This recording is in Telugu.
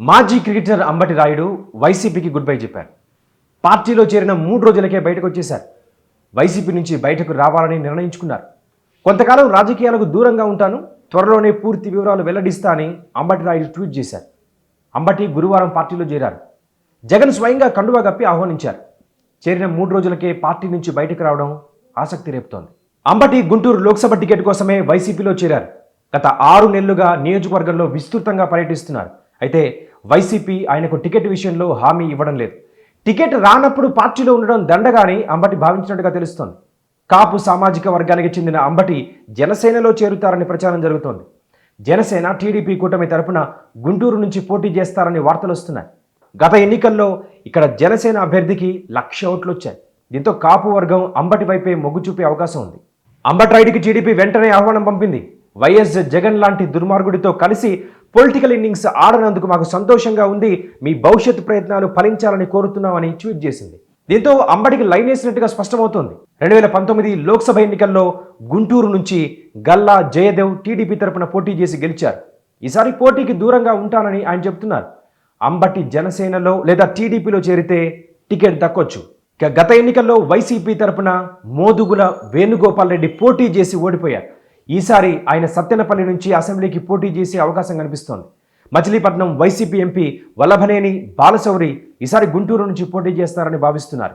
మాజీ క్రికెటర్ అంబటి రాయుడు వైసీపీకి గుడ్ బై చెప్పారు. పార్టీలో చేరిన 3 రోజులకే బయటకు వచ్చేశారు. వైసీపీ నుంచి బయటకు రావాలని నిర్ణయించుకున్నారు. కొంతకాలం రాజకీయాలకు దూరంగా ఉంటాను, త్వరలోనే పూర్తి వివరాలు వెల్లడిస్తా అని అంబటి రాయుడు ట్వీట్ చేశారు. అంబటి గురువారం పార్టీలో చేరారు. జగన్ స్వయంగా కండువా కప్పి ఆహ్వానించారు. చేరిన 3 రోజులకే పార్టీ నుంచి బయటకు రావడం ఆసక్తి రేపుతోంది. అంబటి గుంటూరు లోక్సభ టికెట్ కోసమే వైసీపీలో చేరారు. గత 6 నెలలుగా నియోజకవర్గంలో విస్తృతంగా పర్యటిస్తున్నారు. అయితే వైసీపీ ఆయనకు టికెట్ విషయంలో హామీ ఇవ్వడం లేదు. టికెట్ రానప్పుడు పార్టీలో ఉండడం దండగాని అంబటి భావించినట్టుగా తెలుస్తోంది. కాపు సామాజిక వర్గానికి చెందిన అంబటి జనసేనలో చేరుతారని ప్రచారం జరుగుతోంది. జనసేన టీడీపీ కూటమి తరపున గుంటూరు నుంచి పోటీ చేస్తారని వార్తలు వస్తున్నాయి. గత ఎన్నికల్లో ఇక్కడ జనసేన అభ్యర్థికి 1,00,000 ఓట్లు వచ్చాయి. దీంతో కాపు వర్గం అంబటి వైపే మొగ్గు చూపే అవకాశం ఉంది. అంబటి రాయుడికి టీడీపీ వెంటనే ఆహ్వానం పంపింది. వైఎస్ జగన్ లాంటి దుర్మార్గుడితో కలిసి పొలిటికల్ ఇన్నింగ్స్ ఆడనందుకు మాకు సంతోషంగా ఉంది, మీ భవిష్యత్తు ప్రయత్నాలు ఫలించాలని కోరుతున్నామని ట్వీట్ చేసింది. దీంతో అంబటికి లైన్ వేసినట్టుగా స్పష్టమవుతోంది. 2019 లోక్సభ ఎన్నికల్లో గుంటూరు నుంచి గల్లా జయదేవ్ టీడీపీ తరపున పోటీ చేసి గెలిచారు. ఈసారి పోటీకి దూరంగా ఉంటానని ఆయన చెబుతున్నారు. అంబటి జనసేనలో లేదా టీడీపీలో చేరితే టికెట్ దక్కొచ్చు. గత ఎన్నికల్లో వైసీపీ తరపున మోదుగుల వేణుగోపాల్ రెడ్డి పోటీ చేసి ఓడిపోయారు. ఈసారి ఆయన సత్తెనపల్లి నుంచి అసెంబ్లీకి పోటీ చేసే అవకాశం కనిపిస్తోంది. మచిలీపట్నం వైసీపీ ఎంపీ వల్లభనేని బాలశౌరి ఈసారి గుంటూరు నుంచి పోటీ చేస్తారని భావిస్తున్నారు.